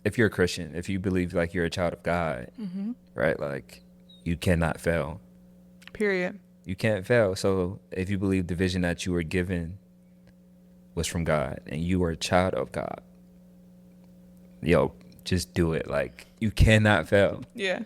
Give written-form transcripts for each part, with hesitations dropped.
if you're a Christian, if you believe like you're a child of God, right? Like you cannot fail. Period. You can't fail. So if you believe the vision that you were given was from God and you are a child of God, yo, just do it. Like you cannot fail. Yeah.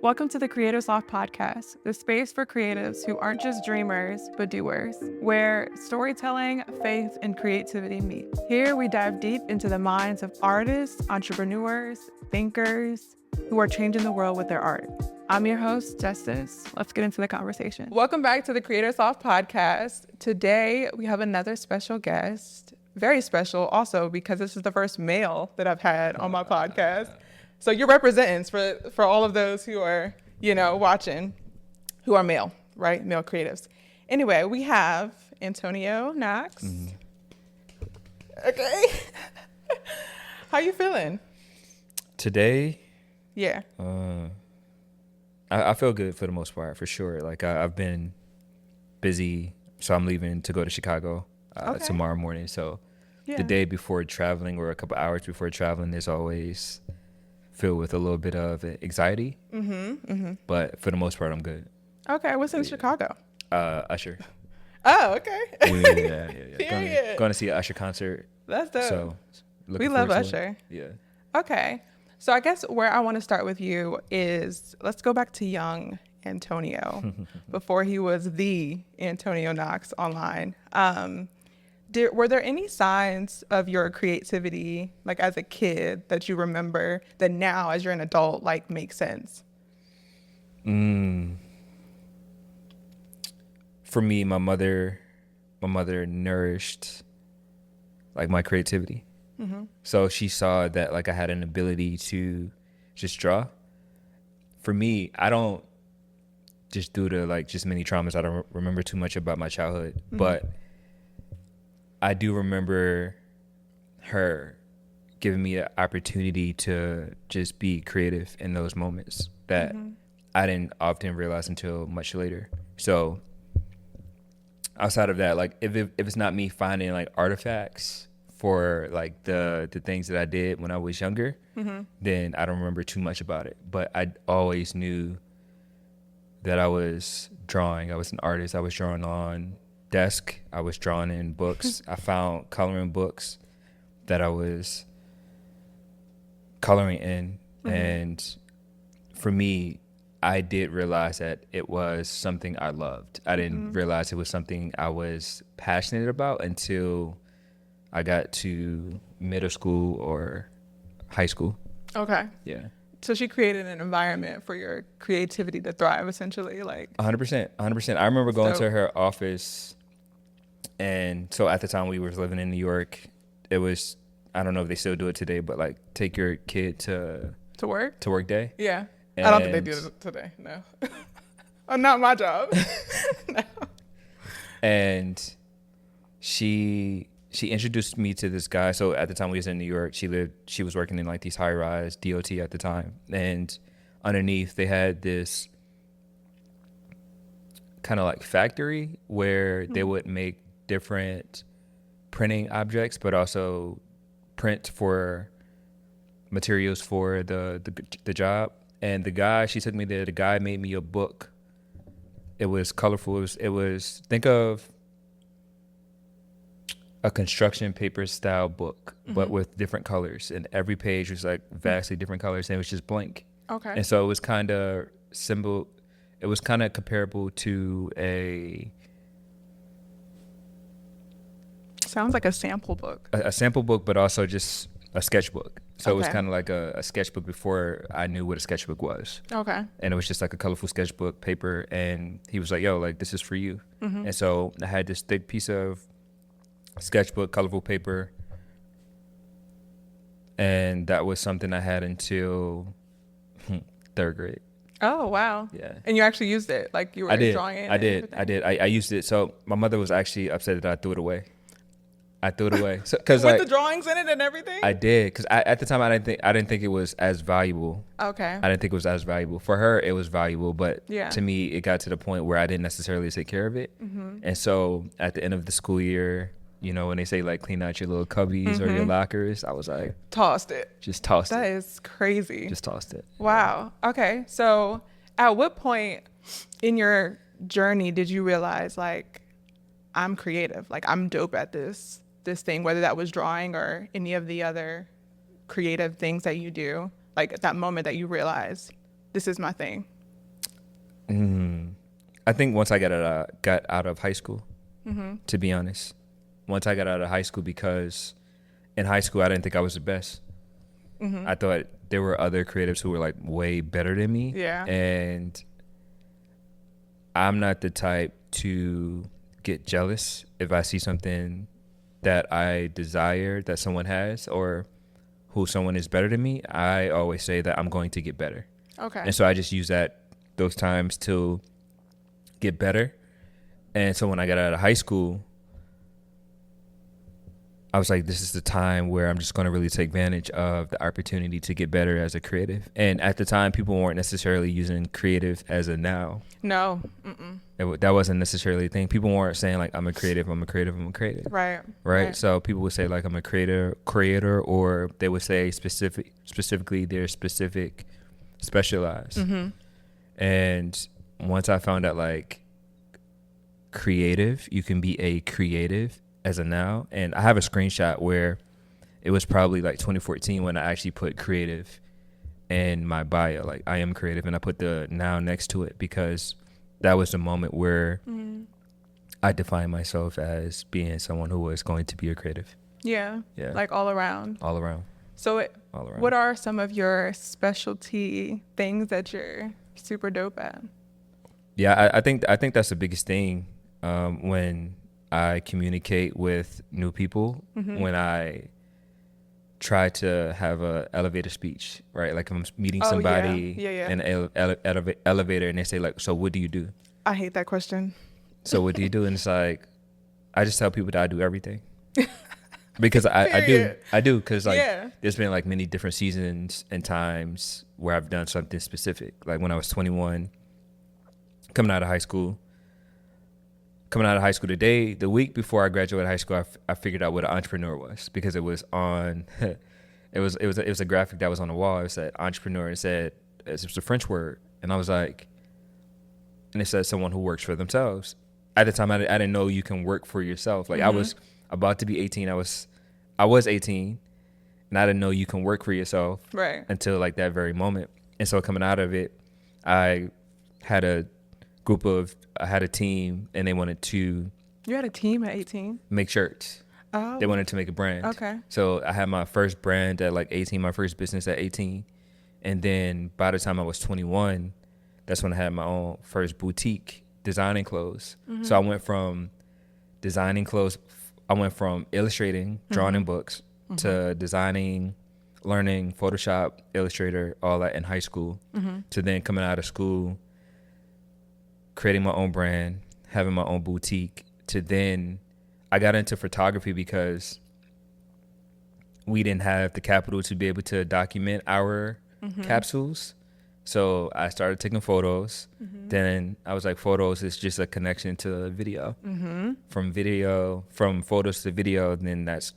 Welcome to the Creators Loft podcast, the space for creatives who aren't just dreamers, but doers, where storytelling, faith, and creativity meet. Here we dive deep into the minds of artists, entrepreneurs, thinkers who are changing the world with their art. I'm your host, Justice. Let's get into the conversation. Welcome back to the Creators Loft podcast. Today we have another special guest, very special also because this is the first male that I've had on my podcast. So you're representing for all of those who are, watching, who are male, right? Male creatives. Anyway, we have Antonio Knoxx. Mm-hmm. Okay. How you feeling? Today? Yeah. I feel good for the most part, for sure. Like I've been busy, so I'm leaving to go to Chicago tomorrow morning. So the day before traveling or a couple hours before traveling is always filled with a little bit of anxiety. But for the most part, I'm good. Okay, what's in Chicago? Usher. Oh, okay. Yeah. Going to see an Usher concert. That's dope. So we love Usher. Yeah. Okay. So I guess where I want to start with you is let's go back to young Antonio before he was the Antonio Knoxx online. Were there any signs of your creativity, like as a kid, that you remember that now, as you're an adult, like make sense? For me, my mother nourished like my creativity. So she saw that like I had an ability to just draw. For me, I don't, just due to like just many traumas, I don't remember too much about my childhood, but I do remember her giving me an opportunity to just be creative in those moments that I didn't often realize until much later. So outside of that, like if it's not me finding like artifacts for like the things that I did when I was younger, then I don't remember too much about it. But I always knew that I was drawing. I was an artist. I was drawing on desk. I was drawing in books. I found coloring books that I was coloring in. And for me, I did realize that it was something I loved. I didn't realize it was something I was passionate about until I got to middle school or high school. Okay. Yeah. So she created an environment for your creativity to thrive, essentially, like 100%. I remember going to her office, and so at the time we were living in New York. It was, I don't know if they still do it today, but like take your kid to work day. Yeah. And I don't think they do it today. No. Oh, not my job. No. And she introduced me to this guy. So at the time we was in New York, she was working in like these high-rise DOT at the time. And underneath they had this kind of like factory where they would make different printing objects, but also print for materials for the job. And the guy, she took me there, the guy made me a book. It was colorful. It was think of a construction paper style book, but with different colors, and every page was like vastly different colors, and it was just blank. Okay. And so it was kind of comparable to sounds like a sample book. A sample book, but also just a sketchbook. So It was Okay. kind of like a sketchbook before I knew what a sketchbook was. Okay. And it was just like a colorful sketchbook paper, and he was like, yo, like this is for you. And so I had this thick piece of sketchbook, colorful paper, and that was something I had until third grade. Oh, wow. Yeah. And you actually used it, like you were drawing it? I did. I used it. So my mother was actually upset that I threw it away. So, cause with like, the drawings in it and everything? I did, because at the time I didn't think it was as valuable. Okay. I didn't think it was as valuable. For her, it was valuable, but Yeah. to me, it got to the point where I didn't necessarily take care of it. And so at the end of the school year, you know, when they say like clean out your little cubbies or your lockers, I was like, Tossed it. just tossed That it. is crazy. Just tossed it. Wow. Okay. So at what point in your journey did you realize like I'm creative, like I'm dope at this thing, whether that was drawing or any of the other creative things that you do, like at that moment that you realize this is my thing? I think once I got out of high school, to be honest, once I got out of high school, because in high school I didn't think I was the best. I thought there were other creatives who were like way better than me. Yeah. And I'm not the type to get jealous if I see something that I desire that someone has or who someone is better than me. I always say that I'm going to get better. Okay. And so I just use those times to get better. And so when I got out of high school, I was like, this is the time where I'm just going to really take advantage of the opportunity to get better as a creative. And at the time, people weren't necessarily using creative as a noun. No. That wasn't necessarily a thing. People weren't saying like, I'm a creative, I'm a creative, I'm a creative. Right. So people would say like, I'm a creator, or they would say specifically they're specialized. And once I found out like creative, you can be a creative as a noun. And I have a screenshot where it was probably like 2014 when I actually put creative in my bio, like I am creative, and I put the noun next to it because that was the moment where I defined myself as being someone who was going to be a creative. Yeah. Yeah. Like all around. All around. So All around. what are some of your specialty things that you're super dope at? Yeah, I think that's the biggest thing when I communicate with new people, when I try to have a elevator speech, right? Like if I'm meeting somebody in an elevator and they say like, so what do you do? I hate that question. So what do you do? And it's like, I just tell people that I do everything. Because I do. Because like there's been like many different seasons and times where I've done something specific. Like when I was 21, coming out of high school today, the week before I graduated high school, I figured out what an entrepreneur was because it was on, it was a graphic that was on the wall. It said entrepreneur. It was a French word. And I was like, and it said someone who works for themselves. At the time, I didn't know you can work for yourself. Like I was about to be 18. I was 18 and I didn't know you can work for yourself until like that very moment. And so coming out of it, I had a team and they wanted to. You had a team at 18? Make shirts. Oh. They wanted to make a brand. Okay. So I had my first brand at like 18, my first business at 18. And then by the time I was 21, that's when I had my own first boutique designing clothes. So I went from designing clothes, I went from illustrating, drawing in books to designing, learning Photoshop, Illustrator, all that in high school, to then coming out of school, creating my own brand, having my own boutique, to then I got into photography because we didn't have the capital to be able to document our capsules. So I started taking photos. Then I was like, photos is just a connection to video. From photos to video, then that's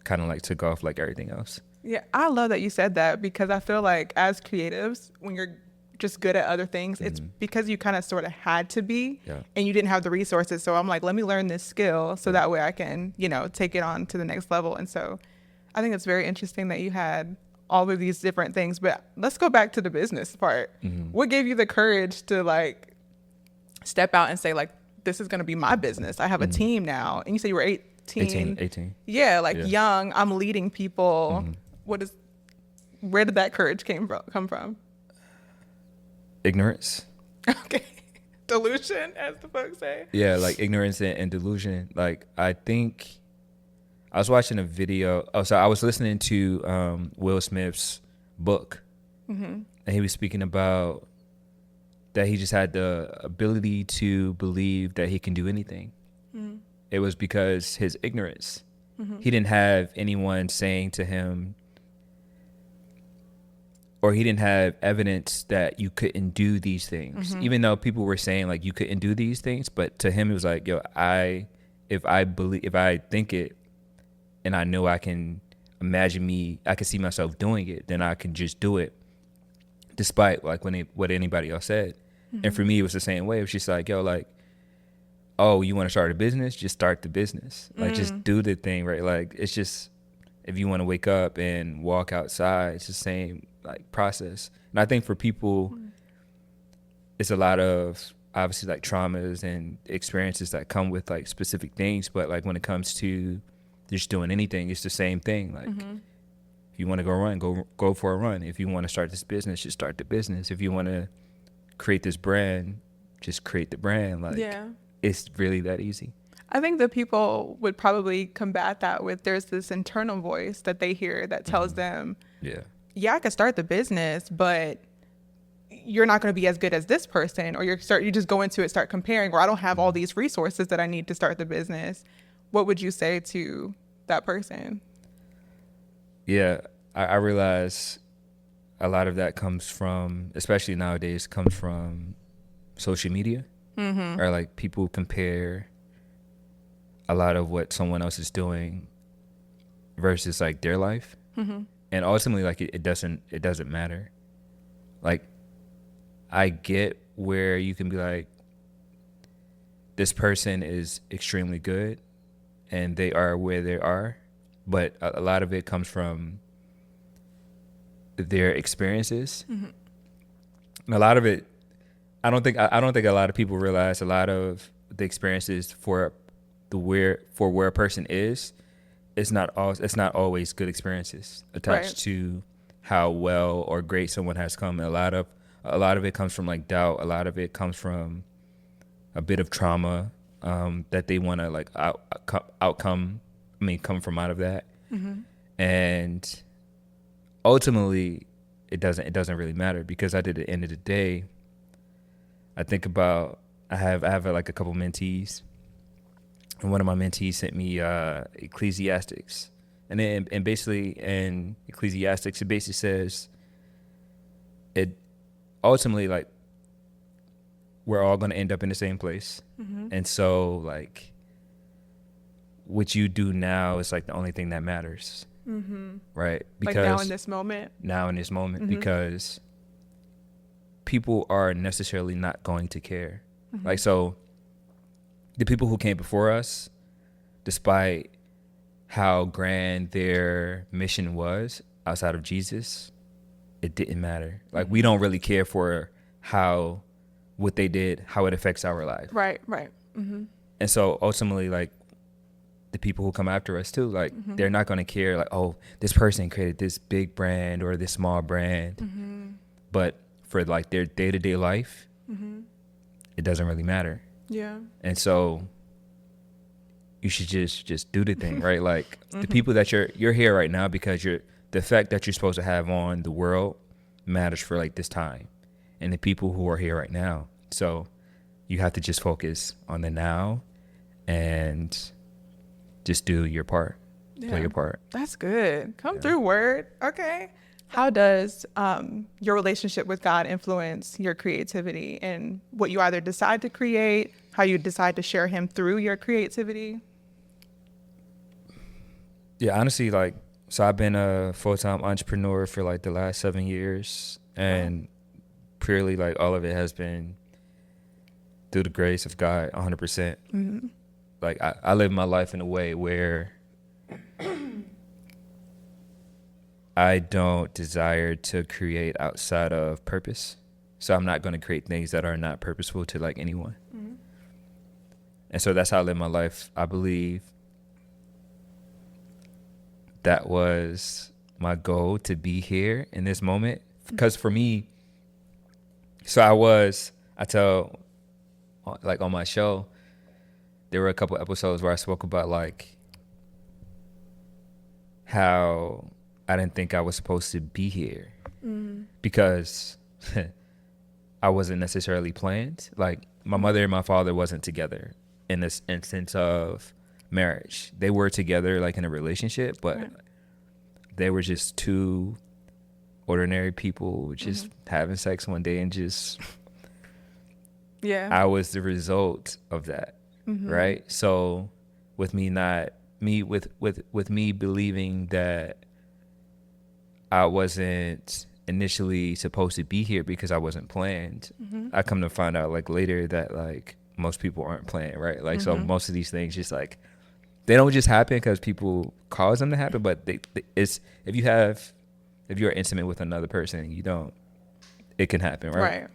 kind of like took off like everything else. Yeah, I love that you said that because I feel like as creatives, when you're just good at other things, it's because you kind of sort of had to be and you didn't have the resources. So I'm like, let me learn this skill so that way I can, take it on to the next level. And so I think it's very interesting that you had all of these different things, but let's go back to the business part. What gave you the courage to like step out and say like, this is going to be my business. I have a team now. And you said you were 18. 18. Yeah. Young, I'm leading people. Where did that courage come from? Ignorance. Okay. Delusion, as the folks say. Yeah. Like ignorance and delusion. Like I think I was watching a video. So I was listening to Will Smith's book, and he was speaking about that he just had the ability to believe that he can do anything. It was because his ignorance. He didn't have anyone saying to him, or he didn't have evidence that you couldn't do these things, even though people were saying like you couldn't do these things. But to him, it was like, yo, I if I think it and I know I can I can see myself doing it, then I can just do it despite like what anybody else said. And for me, it was the same way. It was just like, yo, like, oh, you want to start a business? Just start the business. Like, just do the thing, right? Like, it's just, if you want to wake up and walk outside, it's the same like process. And I think for people, it's a lot of obviously like traumas and experiences that come with like specific things. But like when it comes to just doing anything, it's the same thing. Like, if you want to go run, go for a run. If you want to start this business, just start the business. If you want to create this brand, just create the brand. Like, it's really that easy. I think that people would probably combat that with there's this internal voice that they hear that tells them, I could start the business, but you're not going to be as good as this person, or you just go into it, start comparing, or I don't have all these resources that I need to start the business. What would you say to that person? Yeah, I realize a lot of that comes from, especially nowadays, comes from social media, or like people compare a lot of what someone else is doing versus like their life, and ultimately like it doesn't matter. Like, I get where you can be like, this person is extremely good and they are where they are, but a lot of it comes from their experiences. And a lot of it, I don't think a lot of people realize a lot of the experiences for where a person is, it's not always good experiences attached to how well or great someone has come. And a lot of it comes from like doubt. A lot of it comes from a bit of trauma that they want to like come from out of that. And ultimately, it doesn't really matter, because at the end of the day, I think about, I have like a couple mentees, and one of my mentees sent me Ecclesiastics, and basically in Ecclesiastics, it basically says it ultimately, like, we're all going to end up in the same place. And so like what you do now is like the only thing that matters. Right? Because like now in this moment, because people are necessarily not going to care. Like, so the people who came before us, despite how grand their mission was outside of Jesus, it didn't matter. Like, we don't really care for what they did, how it affects our life. Right. And so ultimately, like, the people who come after us too, like, they're not going to care, like, oh, this person created this big brand or this small brand. But for like their day-to-day life, it doesn't really matter. Yeah. And so you should just do the thing, right? Like, the people that you're here right now because the effect that you're supposed to have on the world matters for like this time, and the people who are here right now. So you have to just focus on the now and just do your part. Play your part. That's good. Come through, word. Okay. How does your relationship with God influence your creativity and what you either decide to create, how you decide to share him through your creativity? Yeah, honestly, like, so I've been a full-time entrepreneur for like the last 7 years, and purely like all of it has been through the grace of God, 100%. Like, I live my life in a way where I don't desire to create outside of purpose. So I'm not going to create things that are not purposeful to like anyone. And so that's how I live my life. I believe that was my goal, to be here in this moment. Because for me, so I tell, like, on my show, there were a couple episodes where I spoke about like how I didn't think I was supposed to be here because I wasn't necessarily planned. Like, my mother and my father wasn't together in this instance of marriage. They were together like in a relationship, but they were just two ordinary people just having sex one day, and just I was the result of that. Right? So with me not me with me believing that I wasn't initially supposed to be here because I wasn't planned. I come to find out like later that like most people aren't planned, right? Like so most of these things just like they don't just happen because people cause them to happen, but it's if you're intimate with another person, it can happen, right?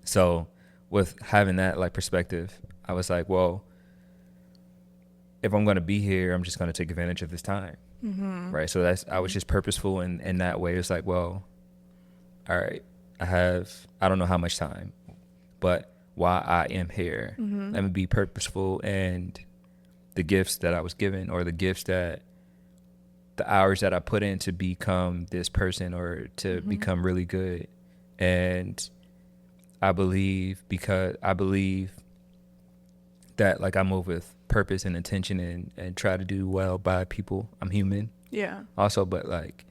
So with having that like perspective, I was like, well, if I'm going to be here, I'm just going to take advantage of this time. Right. So I was just purposeful in that way. It's like, well, all right, I don't know how much time, but while I am here, let me be purposeful, and the gifts that I was given, or the gifts that the hours that I put in to become this person, or to become really good. And I believe that like I move with purpose and intention, and try to do well by people. I'm human. Yeah. Also, but like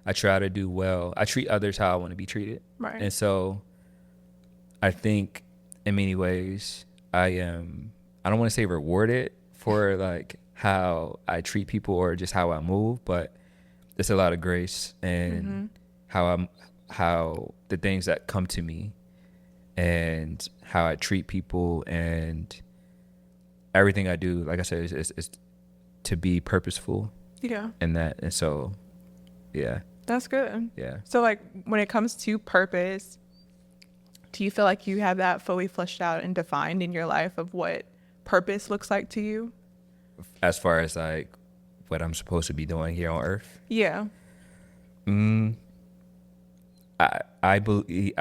I try to do well. I treat others how I want to be treated. Right. And so I think in many ways I don't want to say rewarded for like how I treat people or just how I move, but it's a lot of grace and how the things that come to me and how I treat people, and everything I do, like I said, is to be purposeful. Yeah. In that. And so, yeah. That's good. Yeah. So like when it comes to purpose, do you feel like you have that fully fleshed out and defined in your life of what purpose looks like to you? As far as like what I'm supposed to be doing here on Earth? Yeah. I believe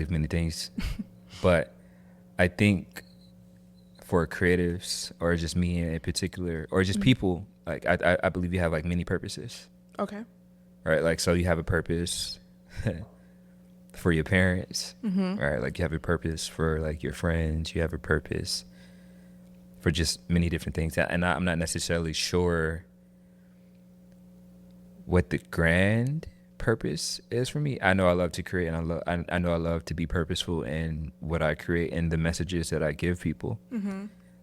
many things, but I think for creatives, or just me in particular, or just people, like I believe you have like many purposes. Okay. Right. Like, so you have a purpose for your parents, right? Like you have a purpose for like your friends. You have a purpose for just many different things. And I'm not necessarily sure what the grand purpose is for me. I know I love to create, and I know I love to be purposeful in what I create and the messages that I give people.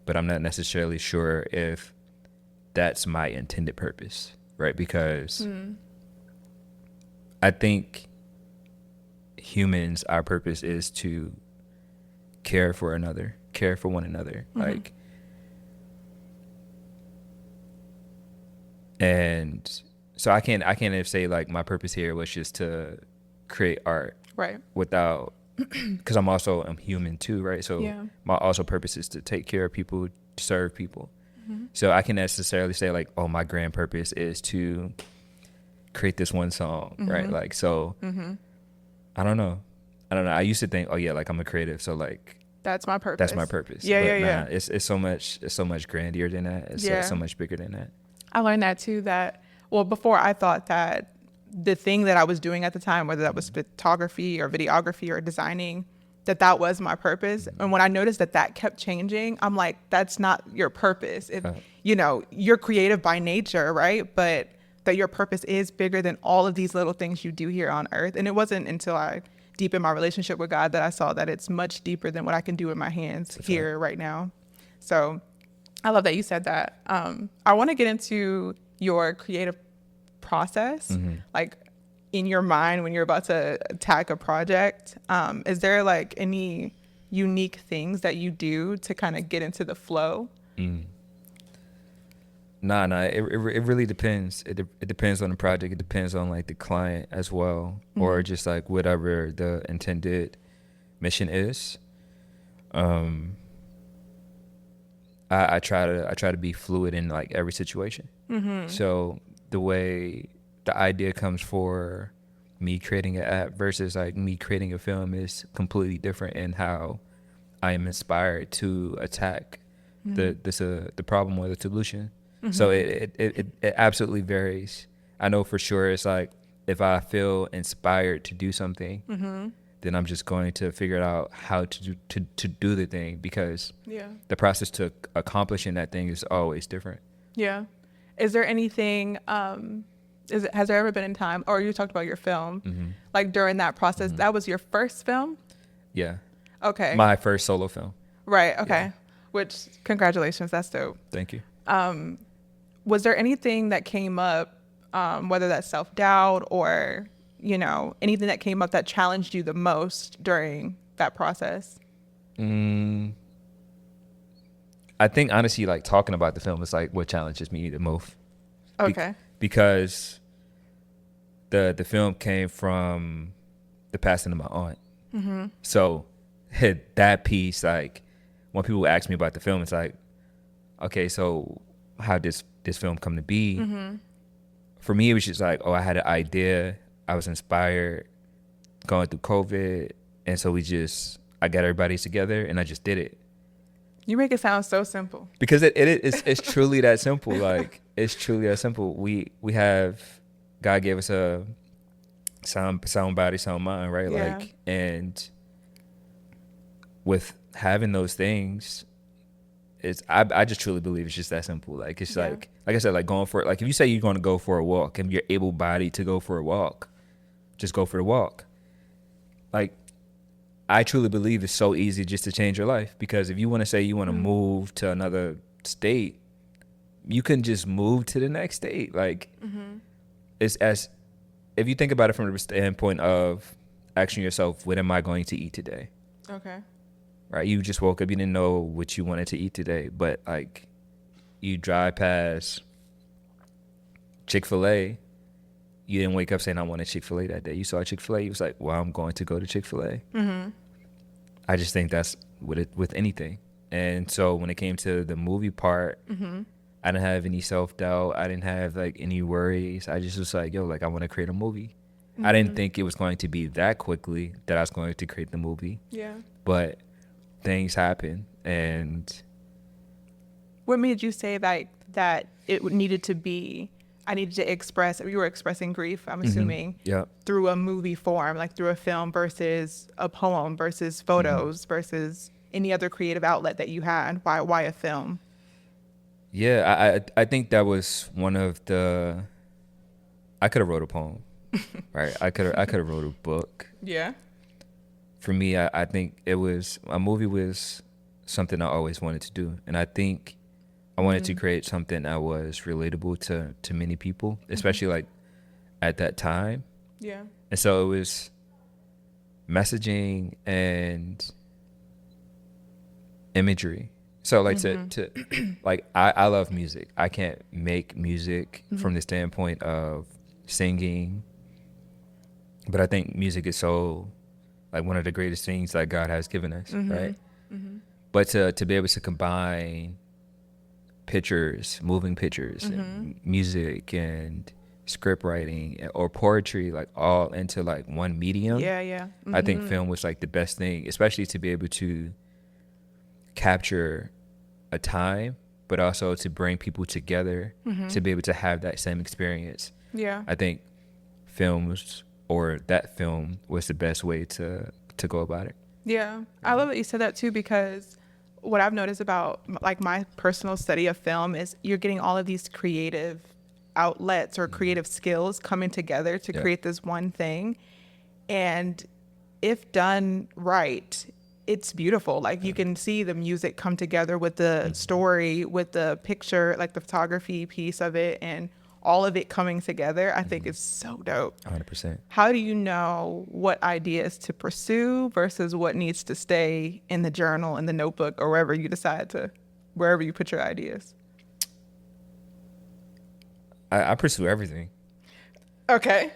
But I'm not necessarily sure if that's my intended purpose, right? Because I think humans, our purpose is to care for one another. Like, and so I can't say like my purpose here was just to create art, right? Without, because I'm human too, right? So my also purpose is to take care of people, serve people. So I can necessarily say like, oh, my grand purpose is to create this one song, right? Like, so I don't know. I used to think, oh yeah, like I'm a creative, so like that's my purpose. That's my purpose. Yeah. It's so much grander than that. It's so much bigger than that. I learned that too. Well, before I thought that the thing that I was doing at the time, whether that was photography or videography or designing, that was my purpose. And when I noticed that kept changing, I'm like, that's not your purpose. If, you're creative by nature, right? But that your purpose is bigger than all of these little things you do here on earth. And it wasn't until I deepened my relationship with God that I saw that it's much deeper than what I can do with my hands here right now. So I love that you said that. I want to get into your creative process, like in your mind when you're about to attack a project. Is there like any unique things that you do to kind of get into the flow? Nah, it really depends. It depends on the project. It depends on like the client as well, or just like whatever the intended mission is. I try to be fluid in like every situation. So the way the idea comes for me creating an app versus like me creating a film is completely different in how I am inspired to attack the problem or the solution. So it absolutely varies. I know for sure it's like if I feel inspired to do something, then I'm just going to figure out how to do the thing, because the process to accomplishing that thing is always different. Yeah. Is there anything, has there ever been a time, or you talked about your film, like during that process, that was your first film? Yeah. Okay. My first solo film. Right. Okay. which congratulations, that's dope. Thank you. Was there anything that came up, whether that's self-doubt or, you know, anything that came up that challenged you the most during that process? I think honestly, like talking about the film is like what challenges me the most. Okay. Because the film came from the passing of my aunt. So that piece, like when people ask me about the film, it's like, okay, so how did this film come to be? For me, it was just like, oh, I had an idea. I was inspired going through COVID. And so I got everybody together and I just did it. You make it sound so simple. Because it's truly that simple. Like, it's truly that simple. God gave us a sound body, sound mind, right? Yeah. Like, and with having those things, I just truly believe it's just that simple. Like, it's like I said, like going for it. Like, if you say you're going to go for a walk and you're able bodied to go for a walk, just go for the walk. Like, I truly believe it's so easy just to change your life, because if you want to say you want to move to another state, you can just move to the next state. Like, if you think about it from the standpoint of asking yourself, what am I going to eat today? Okay. Right? You just woke up, you didn't know what you wanted to eat today, but like you drive past Chick-fil-A, you didn't wake up saying I wanted Chick-fil-A that day. You saw Chick-fil-A, you was like, well, I'm going to go to Chick-fil-A. I just think that's with anything. And so when it came to the movie part, I didn't have any self-doubt. I didn't have like any worries. I just was like, yo, like I want to create a movie. I didn't think it was going to be that quickly that I was going to create the movie. Yeah. But things happen. And what made you say that it needed to be, I needed to express, you were expressing grief, I'm assuming, through a movie form, like through a film versus a poem versus photos versus any other creative outlet that you had? Why a film? Yeah, I think that was one of I could have wrote a poem, right? I could have wrote a book. Yeah. For me, I think a movie was something I always wanted to do. And I think I wanted to create something that was relatable to many people, especially like at that time. Yeah. And so it was messaging and imagery. So like to like I love music. I can't make music from the standpoint of singing, but I think music is so like one of the greatest things that God has given us, right? But to be able to combine pictures, moving pictures, and music and script writing or poetry, like all into like one medium. Yeah. I think film was like the best thing, especially to be able to capture a time, but also to bring people together to be able to have that same experience. Yeah. I think that film was the best way to go about it. Yeah. I love that you said that too, because what I've noticed about like my personal study of film is you're getting all of these creative outlets or creative skills coming together to create this one thing. And if done right, it's beautiful. Like you can see the music come together with the story, with the picture, like the photography piece of it, and all of it coming together. I think it's so dope. 100%. How do you know what ideas to pursue versus what needs to stay in the journal, in the notebook, or wherever you put your ideas? I pursue everything. Okay.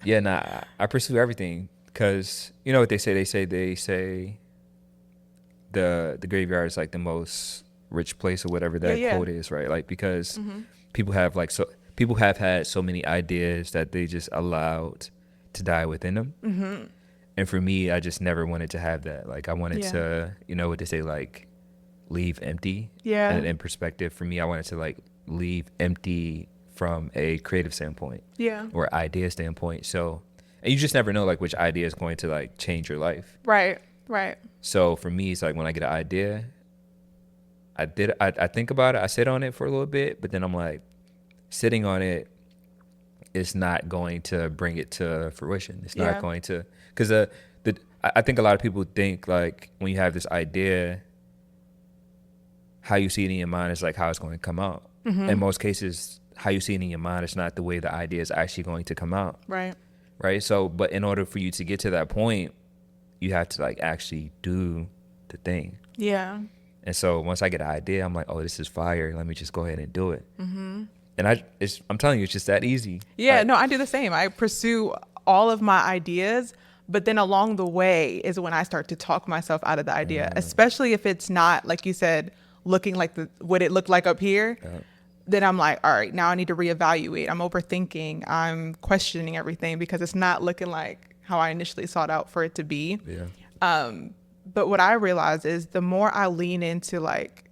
I pursue everything because you know what they say? They say the graveyard is like the most rich place or whatever that quote is, right? Like because people have had so many ideas that they just allowed to die within them. And for me, I just never wanted to have that. Like I wanted to, you know what they say, like leave empty. Yeah. And in perspective, for me, I wanted to like leave empty from a creative standpoint. Yeah. Or idea standpoint. So, and you just never know like which idea is going to like change your life. Right. So for me, it's like when I get an idea, I think about it, I sit on it for a little bit, but then I'm like, sitting on it is not going to bring it to fruition. It's not going to, because I think a lot of people think like when you have this idea, how you see it in your mind is like how it's going to come out. In most cases, how you see it in your mind is not the way the idea is actually going to come out. Right. So, but in order for you to get to that point, you have to like actually do the thing. Yeah. And so once I get an idea, I'm like, oh, this is fire. Let me just go ahead and do it. And I'm telling you, it's just that easy. Yeah, no, I do the same. I pursue all of my ideas, but then along the way is when I start to talk myself out of the idea, especially if it's not, like you said, looking like what it looked like up here. Then I'm like, all right, now I need to reevaluate. I'm overthinking. I'm questioning everything because it's not looking like how I initially sought out for it to be. But what I realize is the more I lean into like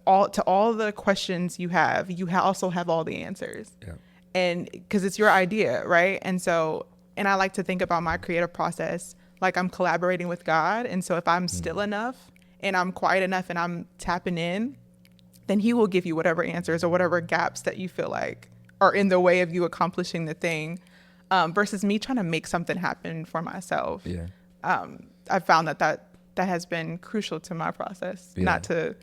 all the questions you have, also have all the answers. And because it's your idea, right? And I like to think about my creative process like I'm collaborating with God. And so if I'm still enough and I'm quiet enough and I'm tapping in, then he will give you whatever answers or whatever gaps that you feel like are in the way of you accomplishing the thing, versus me trying to make something happen for myself. I've found that has been crucial to my process. Not to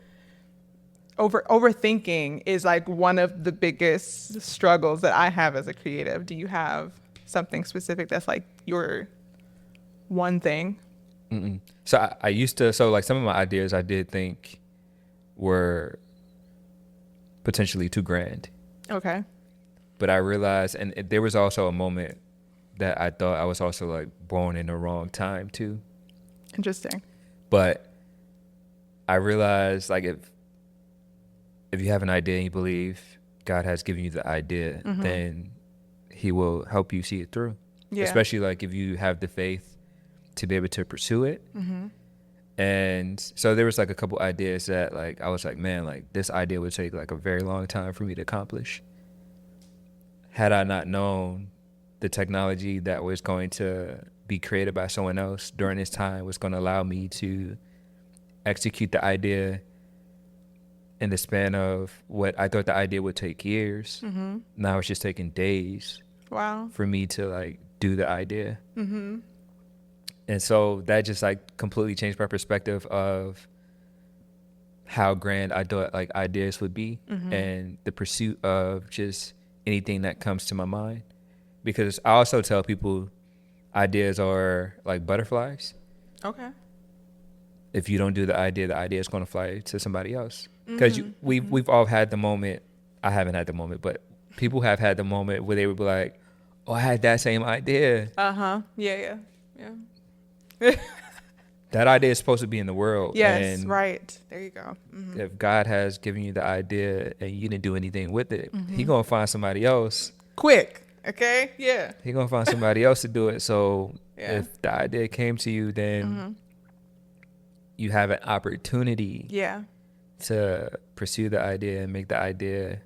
overthinking is like one of the biggest struggles that I have as a creative. Do you have something specific that's like your one thing? So I used to, so like some of my ideas I did think were potentially too grand. Okay. But I realized, and there was also a moment that I thought I was also like born in the wrong time too. Interesting. But I realized like if you have an idea and you believe God has given you the idea, then he will help you see it through. Especially like if you have the faith to be able to pursue it. And so there was like a couple ideas that like I was like, man, like this idea would take like a very long time for me to accomplish. Had I not known the technology that was going to be created by someone else during this time was going to allow me to execute the idea in the span of what I thought the idea would take years. Now it's just taking days. Wow. For me to like do the idea. And so that just like completely changed my perspective of how grand I thought like ideas would be and the pursuit of just anything that comes to my mind. Because I also tell people ideas are like butterflies. Okay. If you don't do the idea is going to fly to somebody else. Because we've all had the moment. I haven't had the moment, but people have had the moment where they would be like, oh, I had that same idea. Yeah. That idea is supposed to be in the world. Yes, and right. There you go. if God has given you the idea and you didn't do anything with it, he gonna find somebody else. Quick, okay? Yeah. He gonna find somebody else to do it. So if the idea came to you, then you have an opportunity to pursue the idea and make the idea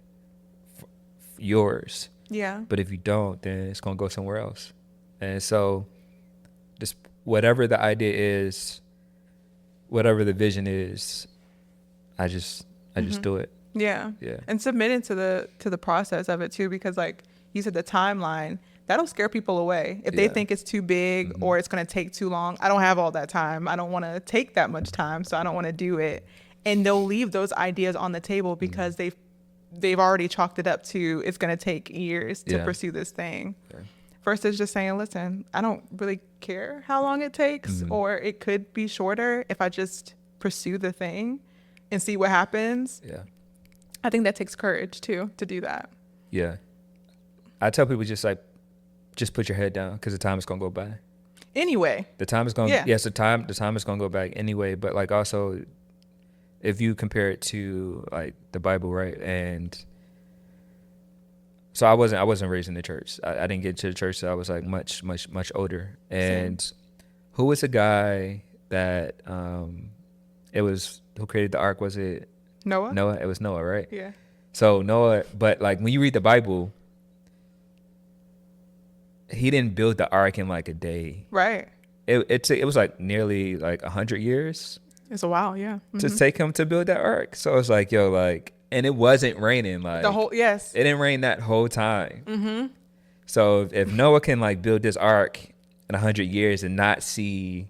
yours. Yeah. But if you don't, then it's gonna go somewhere else. And so just whatever the idea is, whatever the vision is, I just do it. Yeah. And submitting to the process of it too, because like you said, the timeline, that'll scare people away. If they think it's too big or it's going to take too long, I don't have all that time. I don't want to take that much time, so I don't want to do it. And they'll leave those ideas on the table because they've already chalked it up to it's going to take years to pursue this thing. Versus just saying, listen, I don't really care how long it takes, or it could be shorter if I just pursue the thing and see what happens. I think that takes courage too, to do that. I tell people just put your head down because the time is going to go by. Anyway. The time is going to, yes, the time is going to go back anyway. But like also, if you compare it to like the Bible, right? And so I wasn't raised in the church. I didn't get to the church till I was like much older. And who was the guy that who created the ark? Was it Noah? It was Noah, right? Yeah. So Noah, but like when you read the Bible, he didn't build the ark in like a day. Right. It was like nearly like 100 years. It's a while, yeah. To take him to build that ark. So it's like, yo, like, and it wasn't raining like it didn't rain that whole time. So if Noah can like build this ark in 100 years and not see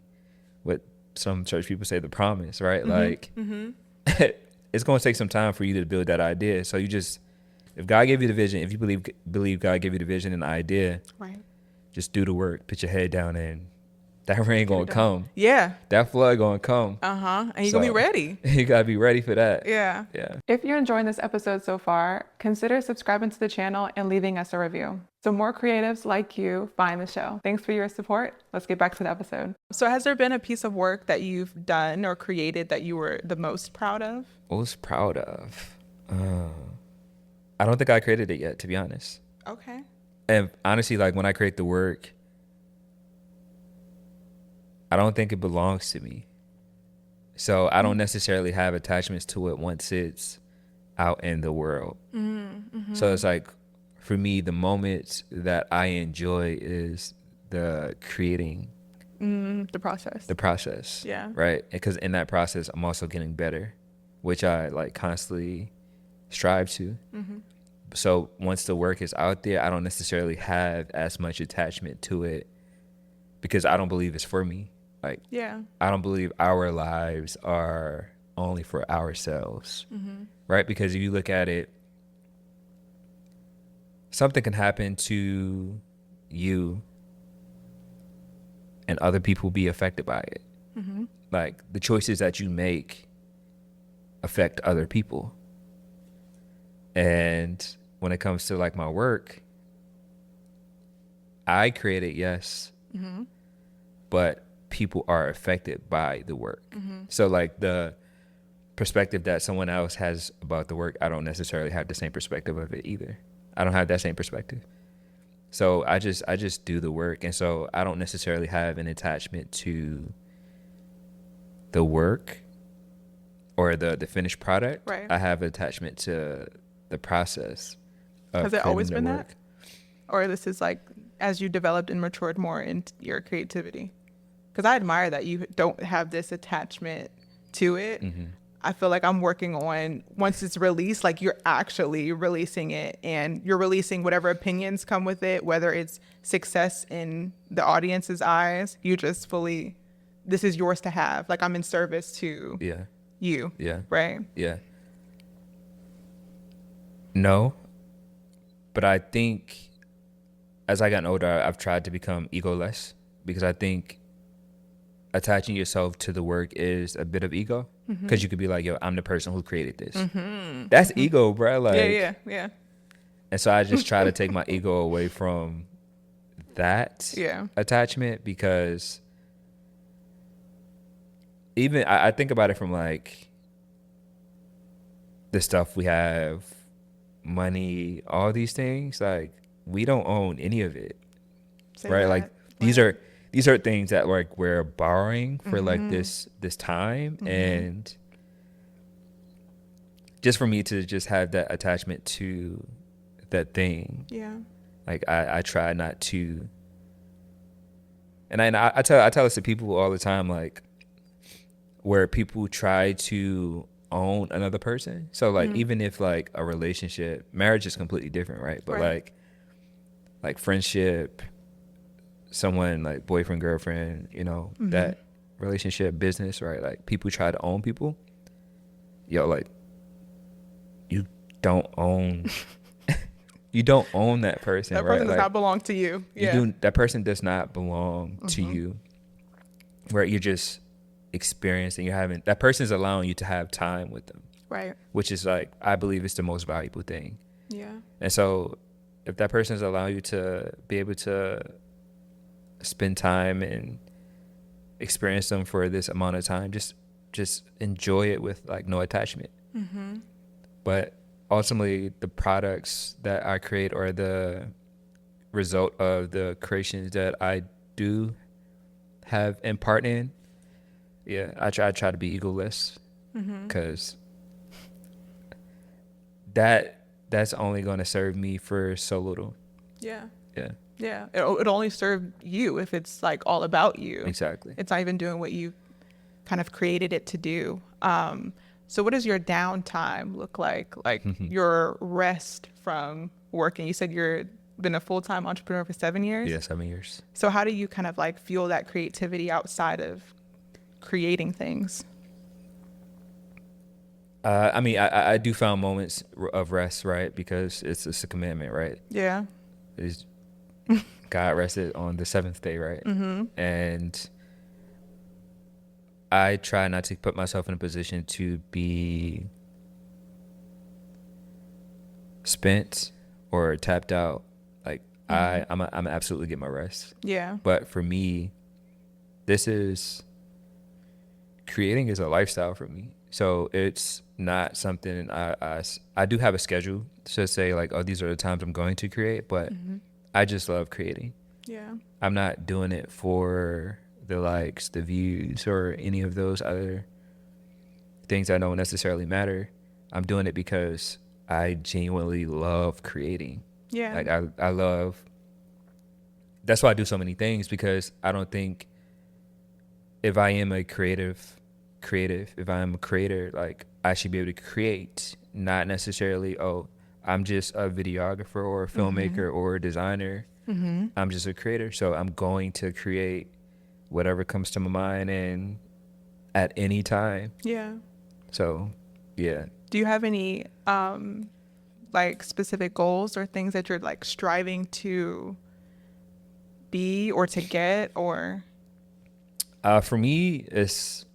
what some church people say the promise, right? Like it's going to take some time for you to build that idea. So you just, if God gave you the vision, if you believe God gave you the vision and the idea, Right. just do the work, put your head down, and that rain going to come. Yeah. That flood going to come. And you're going to be ready. You got to be ready for that. Yeah. Yeah. If you're enjoying this episode so far, consider subscribing to the channel and leaving us a review so more creatives like you find the show. Thanks for your support. Let's get back to the episode. So has there been a piece of work that you've done or created that you were the most proud of? Most proud of? I don't think I created it yet, to be honest. Okay. And honestly, like when I create the work, I don't think it belongs to me. So I don't necessarily have attachments to it once it's out in the world. So it's like, for me, the moments that I enjoy is the creating. The process. The process. Yeah. Right? Because in that process, I'm also getting better, which I like constantly strive to. So once the work is out there, I don't necessarily have as much attachment to it because I don't believe it's for me. Like, Yeah. I don't believe our lives are only for ourselves, right? Because if you look at it, something can happen to you and other people be affected by it. Like the choices that you make affect other people. And when it comes to like my work, I create it, yes, but people are affected by the work. So like the perspective that someone else has about the work, I don't necessarily have the same perspective of it either. I don't have that same perspective. So I just do the work. And so I don't necessarily have an attachment to the work or the finished product. Right. I have attachment to the process. Has it always been work. that? Or this is like as you developed and matured more into your creativity? Because I admire that you don't have this attachment to it. I feel like I'm working on, once it's released, like you're actually releasing it and you're releasing whatever opinions come with it, whether it's success in the audience's eyes, you just fully, this is yours to have. Like I'm in service to you. Yeah. Right? Yeah. No, but I think as I gotten older, I've tried to become egoless because I think attaching yourself to the work is a bit of ego because you could be like, yo, I'm the person who created this. That's ego, bro. Like, yeah. And so I just try to take my ego away from that attachment because even I think about it from like the stuff we have, money, all these things, like we don't own any of it. Right? Like these are things that like we're borrowing for like this time and just for me to just have that attachment to that thing. Yeah. Like I try not to, and I tell this to people all the time, like where people try to own another person. So like even if like a relationship, marriage is completely different, right? But like friendship, someone like boyfriend, girlfriend, you know, that relationship, business, right? Like people try to own people. Yo, like you don't own you don't own that person. That person right? does not belong to you. That person does not belong to you. Where you're just experiencing, that person is allowing you to have time with them. Right. Which is like, I believe it's the most valuable thing. Yeah. And so if that person is allowing you to be able to spend time and experience them for this amount of time, just enjoy it with like no attachment. But ultimately the products that I create or the result of the creations that I do have and part in, I try to be egoless because that's only going to serve me for so little. Yeah. It only serve you if it's like all about you. Exactly. It's not even doing what you kind of created it to do. So what does your downtime look like? Like your rest from working? You said you're been a full-time entrepreneur for 7 years? Yeah, 7 years. So how do you kind of like fuel that creativity outside of creating things? I mean, I do find moments of rest, right? Because it's a commandment, right? Yeah. It's, God rested on the seventh day, right? And I try not to put myself in a position to be spent or tapped out. Like I'm absolutely get my rest. Yeah. But for me, this is creating is a lifestyle for me. So it's not something I do have a schedule to say like, oh, these are the times I'm going to create, but I just love creating. Yeah. I'm not doing it for the likes, the views, or any of those other things that don't necessarily matter. I'm doing it because I genuinely love creating. Yeah. Like I love, that's why I do so many things, because I don't think if I am a if I'm a creator, like I should be able to create, not necessarily, oh, I'm just a videographer or a filmmaker or a designer. I'm just a creator. So I'm going to create whatever comes to my mind and at any time. Yeah. So, yeah. Do you have any like specific goals or things that you're like striving to be or to get or? For me, it's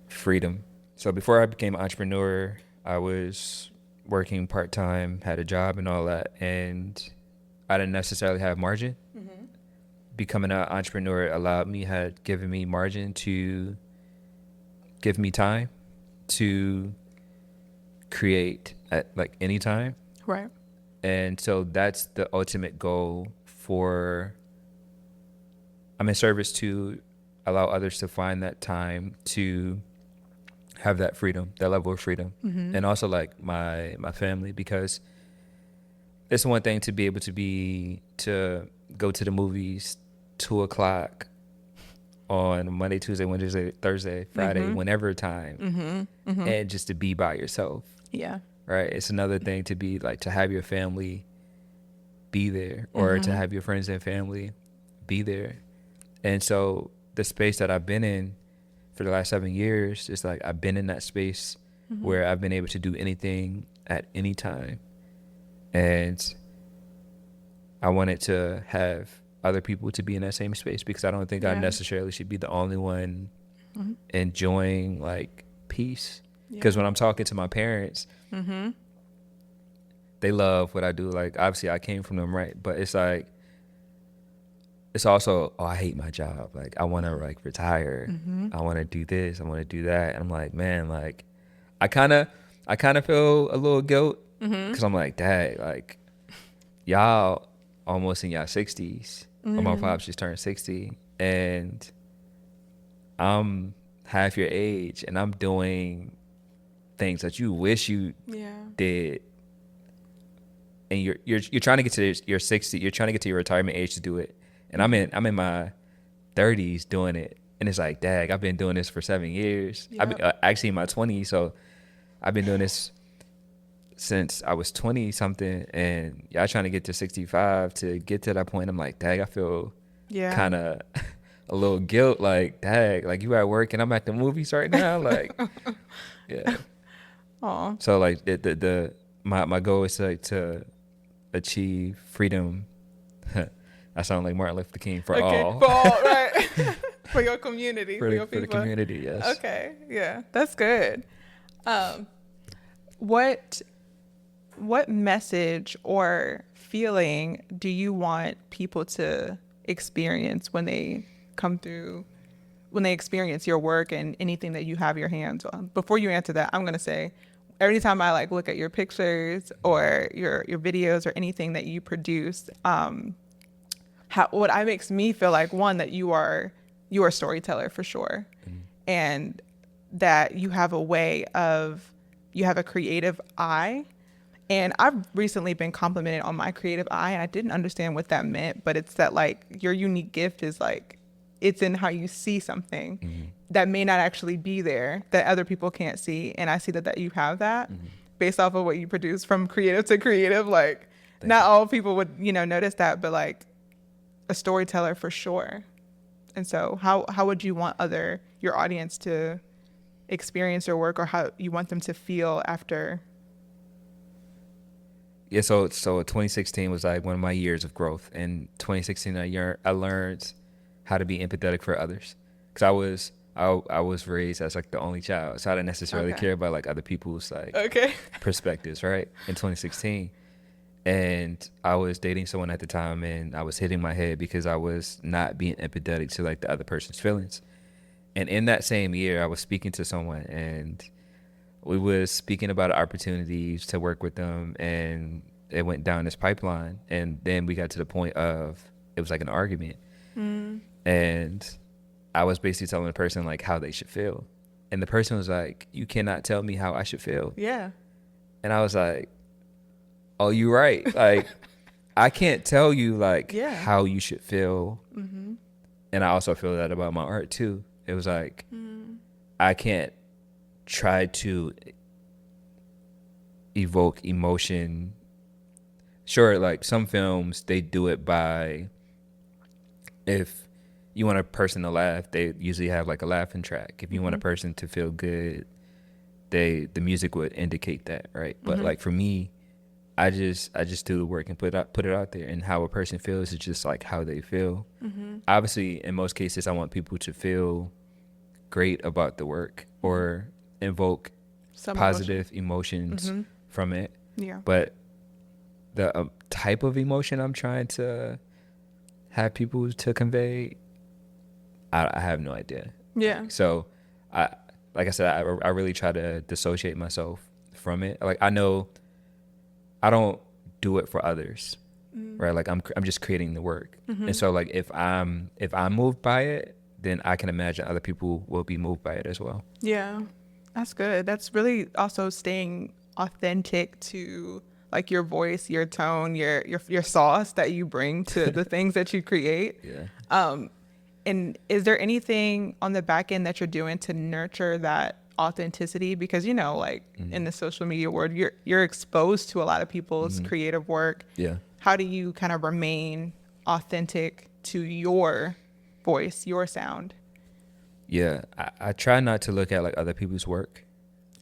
freedom. So before I became an entrepreneur, I was working part-time, had a job and all that, and I didn't necessarily have margin. Becoming an entrepreneur had given me margin to give me time to create at like any time. Right. And so that's the ultimate goal I'm in service to allow others to find that time to have that freedom, that level of freedom. And also like my family, because it's one thing to be able to go to the movies 2:00 on Monday, Tuesday, Wednesday, Thursday, Friday, whenever time, and just to be by yourself. Yeah. Right. It's another thing to be like, to have your family be there, or to have your friends and family be there. And so the space that I've been in for the last 7 years, it's like I've been in that space where I've been able to do anything at any time. And I wanted to have other people to be in that same space, because I don't think I necessarily should be the only one enjoying like peace. Because when I'm talking to my parents, they love what I do. Like, obviously I came from them, right? But it's like, it's also, oh, I hate my job. Like, I want to like retire. I want to do this. I want to do that. And I'm like, man, like, I kind of feel a little guilt, because I'm like, Dad, like, y'all almost in y'all 60s. Or my pops just turned 60, and I'm half your age, and I'm doing things that you wish you did. And you're trying to get to your 60, you're trying to get to your retirement age to do it. And I'm in my 30s doing it. And it's like, dang, I've been doing this for 7 years. Yep. I've been, actually in my 20s. So I've been doing this since I was 20 something. And y'all trying to get to 65 to get to that point. I'm like, dang, I feel kind of a little guilt. Like, dang, like you at work and I'm at the movies right now. Like, yeah. Aw. So like my goal is to achieve freedom. I sound like Martin Luther King for all. For all, right. For your community. For your people. For the community, yes. Okay. Yeah. That's good. What message or feeling do you want people to experience when they experience your work and anything that you have your hands on? Before you answer that, I'm going to say, every time I like look at your pictures or your videos or anything that you produce, what makes me feel like, one, that you are a storyteller for sure, and that you have a creative eye. And I've recently been complimented on my creative eye, and I didn't understand what that meant, but it's that like your unique gift is like, it's in how you see something that may not actually be there, that other people can't see. And I see that you have that based off of what you produce from creative to creative. Like, not all people would, notice that, but like a storyteller for sure. And so how would you want your audience to experience your work or how you want them to feel after? Yeah, so 2016 was like one of my years of growth. In 2016, I learned how to be empathetic for others, because I was raised as like the only child, so I didn't necessarily Okay. care about like other people's like Okay. perspectives, right? In 2016, and I was dating someone at the time, and I was hitting my head because I was not being empathetic to like the other person's feelings. And in that same year, I was speaking to someone, and we was speaking about opportunities to work with them, and it went down this pipeline, and then we got to the point of it was like an argument, and I was basically telling the person like how they should feel, and the person was like, "You cannot tell me how I should feel." Yeah. And I was like, "Oh, you're right. Like, I can't tell you like Yeah. how you should feel." And I also feel that about my art too. It was like I can't try to evoke emotion. Sure, like some films, they do it by, if you want a person to laugh, they usually have like a laughing track. If you want a person to feel good, the music would indicate that, right? But like for me, I just do the work and put it out there, and how a person feels is just like how they feel. Obviously, in most cases, I want people to feel great about the work or invoke Some positive emotions from it. Yeah. But the type of emotion I'm trying to have people to convey, I have no idea. Yeah. So like I said, I really try to dissociate myself from it. Like I know I don't do it for others, right? Like I'm just creating the work. And so like if I'm moved by it, then I can imagine other people will be moved by it as well. Yeah. That's good. That's really also staying authentic to like your voice, your tone, your sauce that you bring to the things that you create. Yeah. And is there anything on the back end that you're doing to nurture that authenticity? Because, you know, like in the social media world, you're exposed to a lot of people's creative work. Yeah. How do you kind of remain authentic to your voice, your sound? Yeah. I try not to look at like other people's work.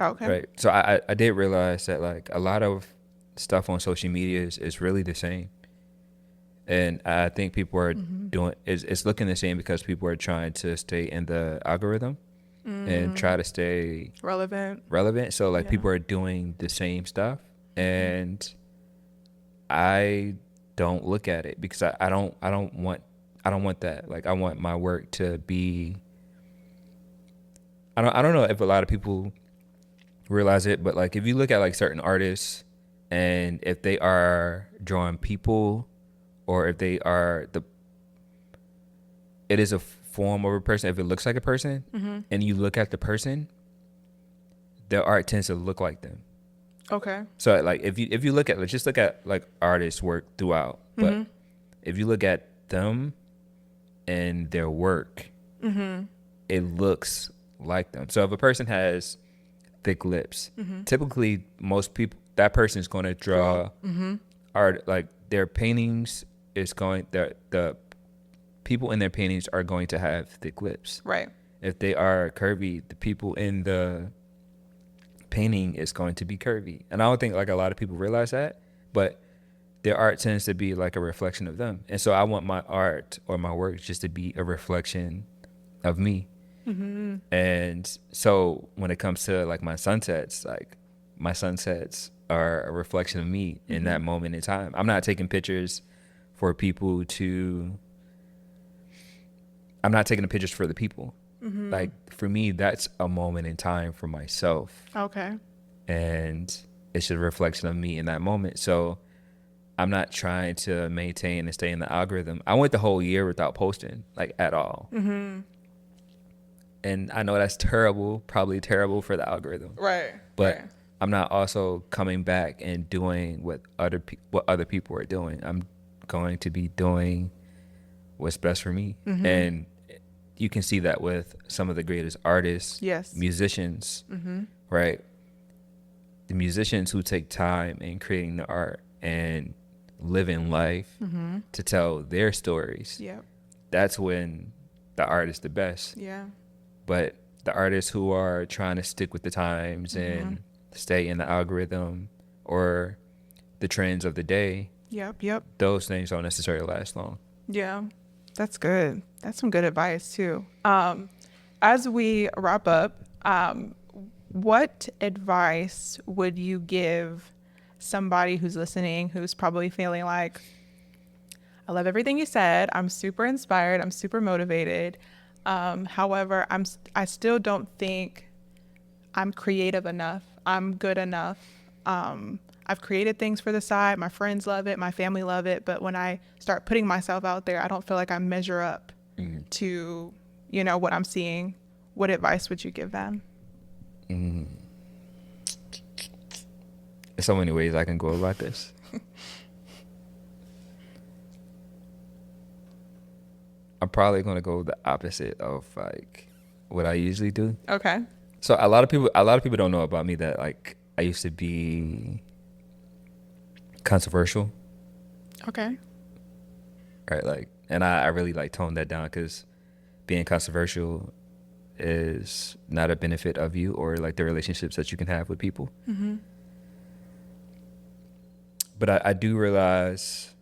Okay. Right. So I did realize that like a lot of stuff on social media is really the same. And I think people are doing it's looking the same because people are trying to stay in the algorithm and try to stay Relevant. So like Yeah. people are doing the same stuff, and I don't look at it because I don't want that. Like I want my work to be, I don't know if a lot of people realize it, but like if you look at like certain artists, and if they are drawing people, or if they are it is a form of a person. If it looks like a person, and you look at the person, their art tends to look like them. Okay. So like if you look at, let's just look at like artists' work throughout, but if you look at them and their work, it looks like them. So if a person has thick lips, typically most people, that person is going to draw art, like their paintings is going, the people in their paintings are going to have thick lips. Right. If they are curvy, the people in the painting is going to be curvy. And I don't think like a lot of people realize that, but their art tends to be like a reflection of them. And so I want my art or my work just to be a reflection of me. And so when it comes to like my sunsets are a reflection of me in that moment in time. I'm not taking pictures for people to, I'm not taking the pictures for the people. Like for me, that's a moment in time for myself. Okay. And it's a reflection of me in that moment. So I'm not trying to maintain and stay in the algorithm. I went the whole year without posting, like at all. And I know that's terrible, probably terrible for the algorithm. Right. But right. I'm not also coming back and doing what other people are doing. I'm going to be doing what's best for me. And you can see that with some of the greatest artists, Yes. musicians, right? The musicians who take time in creating the art and living life to tell their stories. Yeah. That's when the art is the best. Yeah. But the artists who are trying to stick with the times and stay in the algorithm or the trends of the day, Yep. those things don't necessarily last long. Yeah, that's good. That's some good advice too. As we wrap up, what advice would you give somebody who's listening, who's probably feeling like, I love everything you said. I'm super inspired. I'm super motivated. However, I still don't think I'm creative enough. I'm good enough. I've created things for the side. My friends love it. My family love it. But when I start putting myself out there, I don't feel like I measure up to, what I'm seeing. What advice would you give them? There's so many ways I can go about this. I'm probably gonna go the opposite of like what I usually do. Okay. So a lot of people don't know about me that like I used to be controversial. Okay. Right, like, and I really like toned that down because being controversial is not a benefit of you or like the relationships that you can have with people. But I do realize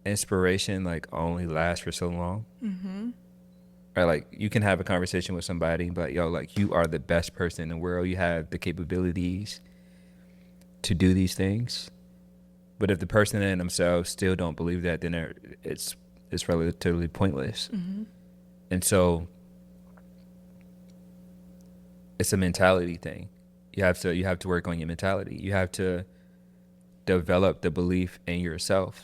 inspiration like only lasts for so long. Right, like you can have a conversation with somebody, but yo, like you are the best person in the world. You have the capabilities to do these things. But if the person in themselves still don't believe that, then it's relatively pointless. And so it's a mentality thing. You have to work on your mentality. You have to develop the belief in yourself.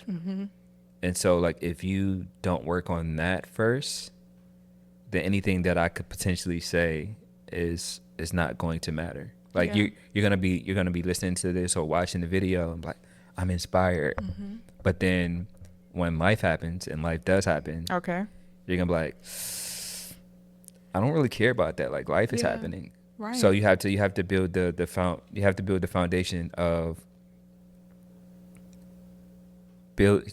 And so like if you don't work on that first, then anything that I could potentially say is not going to matter. Like you're gonna be listening to this or watching the video and like, I'm inspired. But then when life happens, and life does happen, Okay. you're gonna be like, I don't really care about that. Like life is happening. Right. So you have to build the foundation of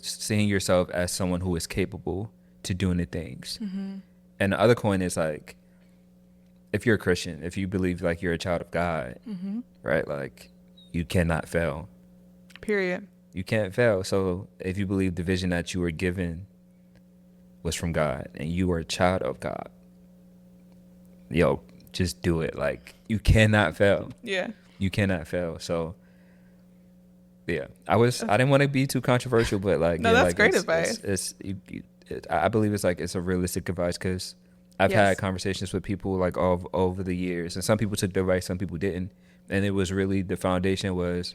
seeing yourself as someone who is capable to doing the things. And the other coin is like, if you're a Christian, if you believe like you're a child of God, right? Like you cannot fail. Period. You can't fail. So if you believe the vision that you were given was from God and you are a child of God, yo, just do it. Like you cannot fail. Yeah. You cannot fail. So yeah, I didn't want to be too controversial, but like, No, yeah, that's like great advice. I believe it's like, it's a realistic advice because I've had conversations with people like all over the years, and some people took the advice, some people didn't. And it was really, the foundation was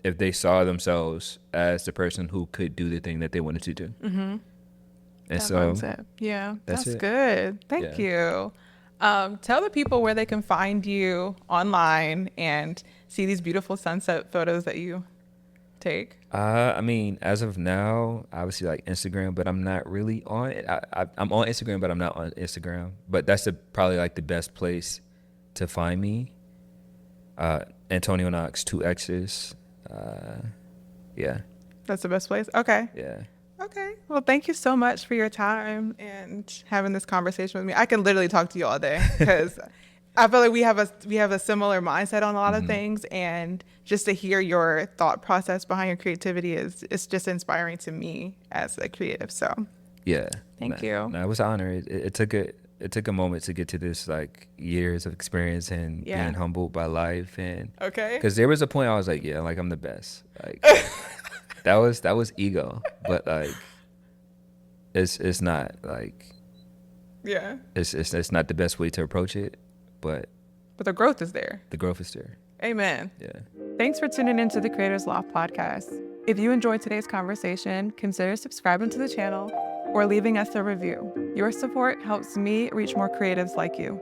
if they saw themselves as the person who could do the thing that they wanted to do. And That so mindset. Yeah, that's it. good. Thank you. Tell the people where they can find you online and see these beautiful sunset photos that you take. I mean, as of now, obviously like Instagram, but I'm not really on it. I'm on Instagram, but I'm not on Instagram. But that's probably like the best place to find me. Antonio Knoxx, 2 X's. Yeah. That's the best place? Okay. Yeah. Okay. Well, thank you so much for your time and having this conversation with me. I can literally talk to you all day because I feel like we have a similar mindset on a lot of things, and just to hear your thought process behind your creativity it's just inspiring to me as a creative. So Yeah. thank you. No, it was an honor. It took a moment to get to this, like years of experience and being humbled by life, and Okay. because there was a point I was like, yeah, like I'm the best. Like that was ego, but like it's not like Yeah. it's not the best way to approach it, but But the growth is there. the growth is there. Amen. Yeah. Thanks for tuning into the Creators Loft podcast. If you enjoyed today's conversation, consider subscribing to the channel or leaving us a review. Your support helps me reach more creatives like you.